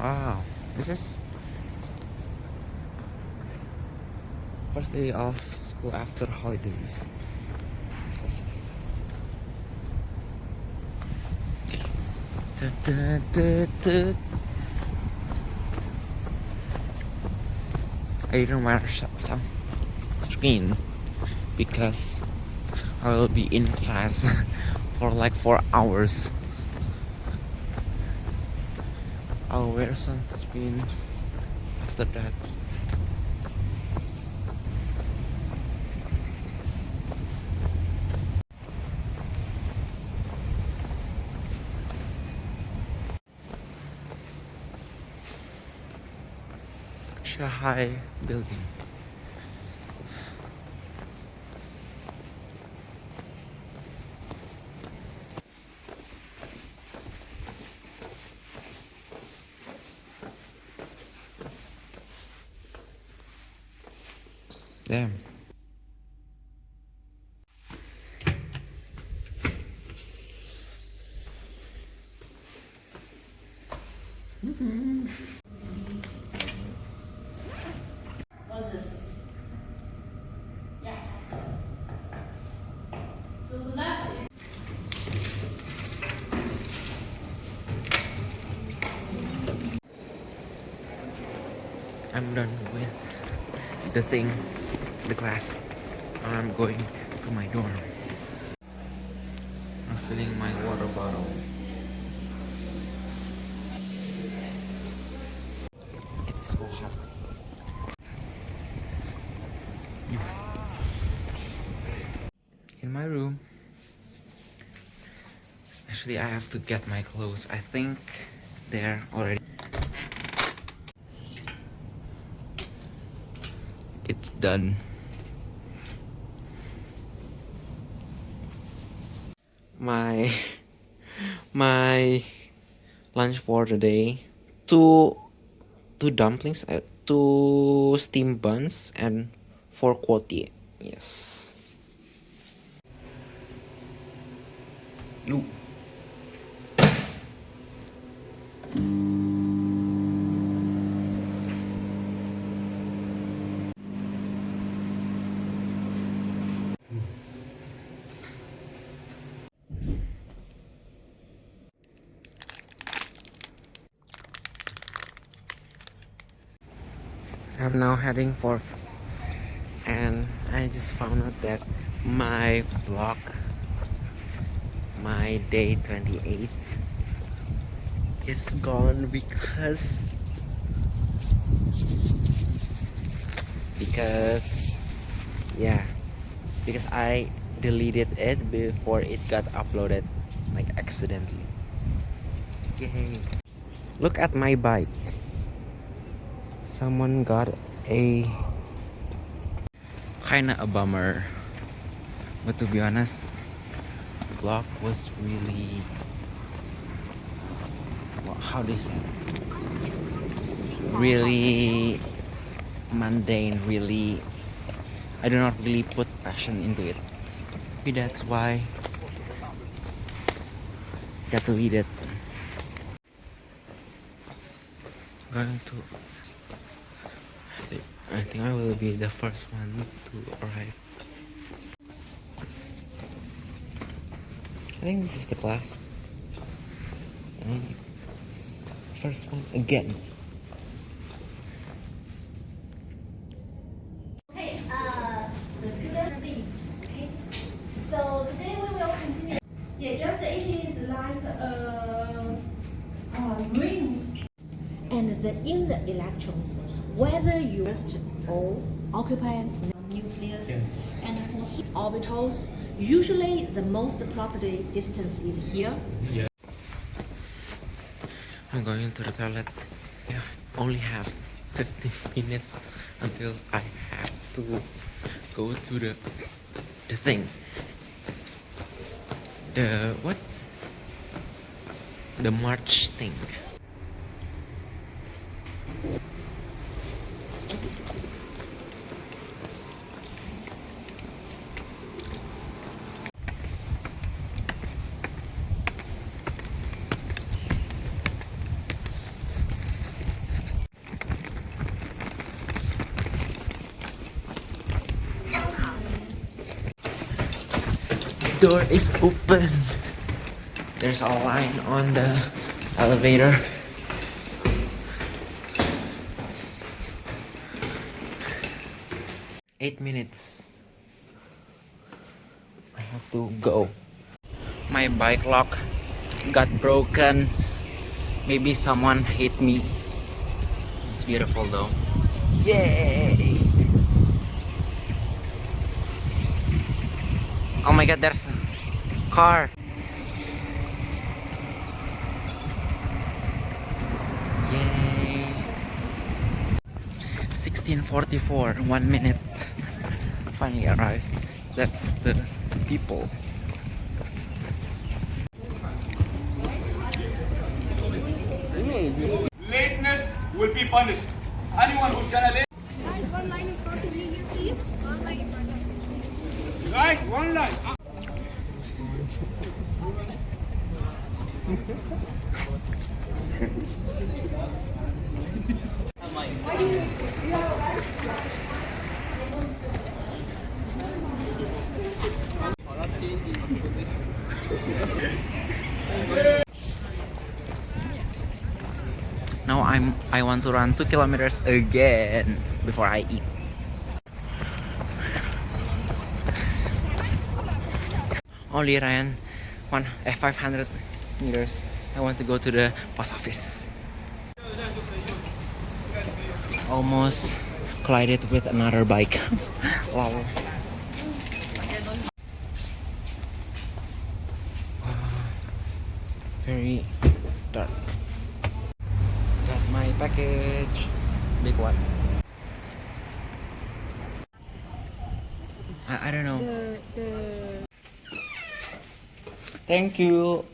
Wow, this is first day of school after holidays. Da, da, da, da. I didn't wear sunscreen because I will be in class for like 4 hours. I'll wear sunscreen after that. Shanghai building. Damn. What's this? Yeah. So the left is. I'm done with the thing, the class. Now I'm going to my dorm. I'm filling my water bottle. It's so hot. In my room. Actually, I have to get my clothes. I think they're already. It's done. My lunch for the day: two dumplings, two steamed buns, and 4 quotie. Yes. Ooh. I'm now heading for, and I just found out that my vlog, my day 28 is gone because yeah, because I deleted it before it got uploaded, like accidentally. Yay. Look at my bike. Someone got a kinda a bummer, but to be honest, the vlog was really, well, how do you say it? Really mundane, really, I do not really put passion into it. Maybe that's why I got deleted. Going to, I think I will be the first one to arrive. I think this is the class. First one again. Okay, the student seat. Okay, so today we will continue. Yeah, just it is like rings, and the in the electrons, whether you rest or occupy nucleus, and for orbitals, usually the most proper distance is here. I'm going to the toilet. Yeah, only have 15 minutes until I have to go to the thing. The what? The march thing. door is open. There's a line on the elevator. Eight minutes. I have to go. My bike lock got broken. Maybe someone hit me. It's beautiful though. Yay! Oh my god, there's a car. Yay! 16:44, 1 minute. Finally arrived. That's the people. Lateness will be punished. Anyone who's gonna late. Guys, one line in front of you here, please. One line in front of you. Right, one line. Now I want to run 2 kilometers again before I eat. Only ran 500 meters. I want to go to the post office. Almost collided with another bike. Lol. Very dark. Got my package. Big one. I don't know. Thank you.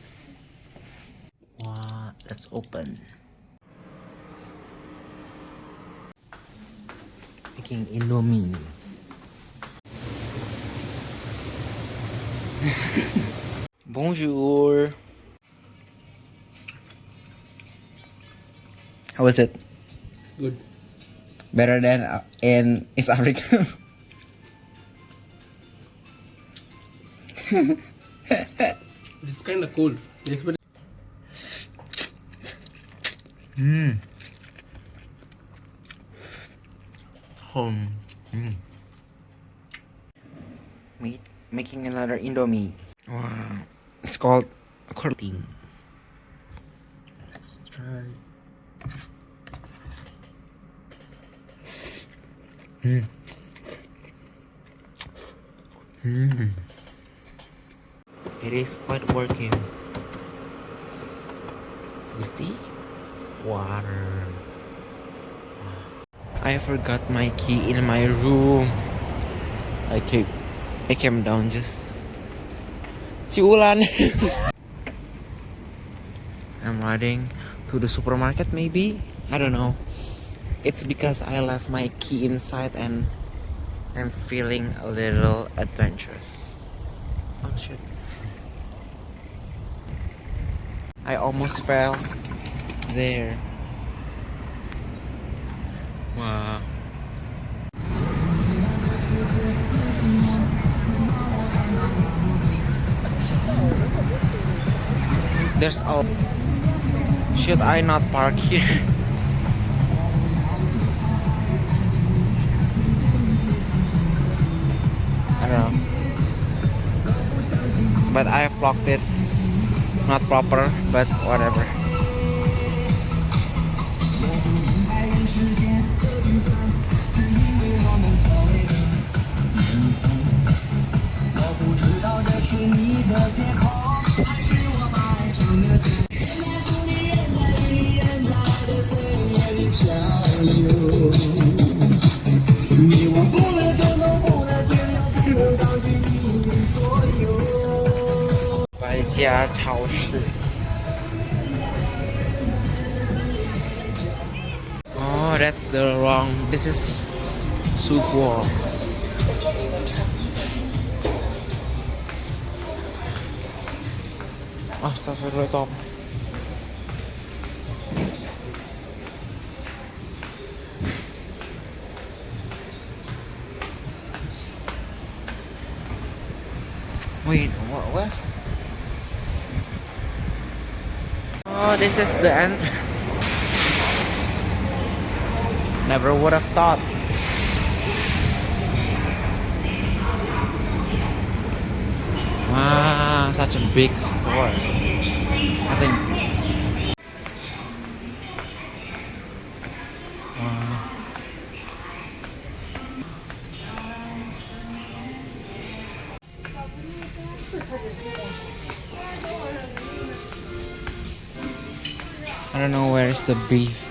Wow, let's open. Making Indomie. Bonjour. How was it? Good. Better than in East Africa. It's kind of cold. Home. Making another Indomie. Wow. It's called according. Let's try. It is quite working. You see? Water. I forgot my key in my room. I came down just. Ciulan. I'm riding to the supermarket maybe. I don't know. It's because I left my key inside and I'm feeling a little adventurous. Oh shit. I almost fell there. Wow. There's all. Should I not park here? I don't know. But I have blocked it. Not proper, but whatever. Oh, that's the wrong. This is Sukwon. Astagfirullah. Wait, what's? Oh, this is the entrance. Never would have thought. Wow, such a big store. I think. Wow. I don't know where is the beef.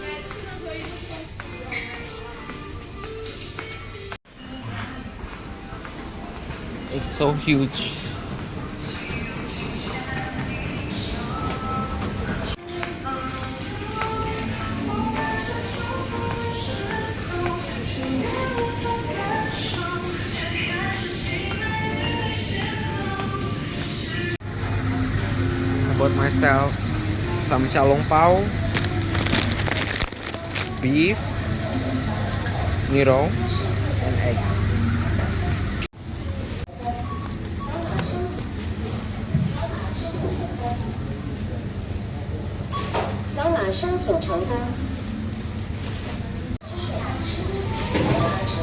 It's so huge. About myself, some xiaolong pao, beef, niro, and eggs.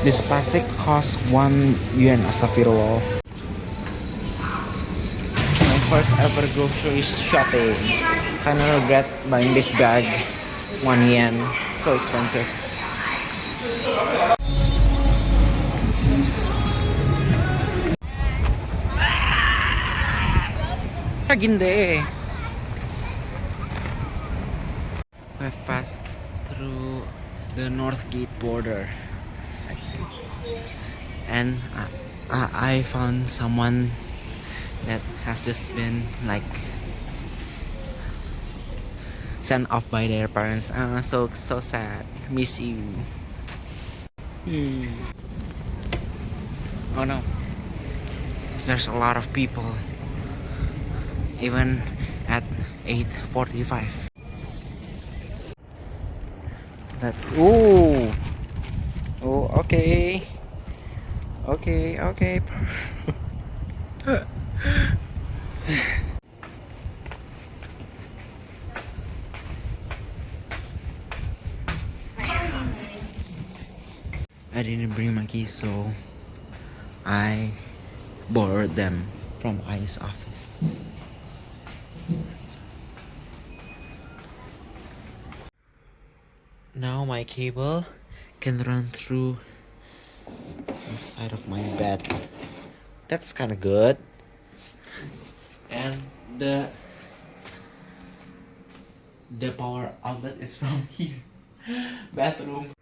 This plastic costs 1 yuan, astagfirullah. My first ever grocery shopping. Kinda regret buying this bag. 1 yen. So expensive. Ginde. We've passed through the North Gate border. And I found someone that has just been like sent off by their parents. So sad. Miss you. Oh no. There's a lot of people. Even at 8:45. That's oh, okay. Okay. I didn't bring my keys, so I borrowed them from I's office. Now my cable can run through the side of my bed. That's kind of good. And the power outlet is from here. Bathroom.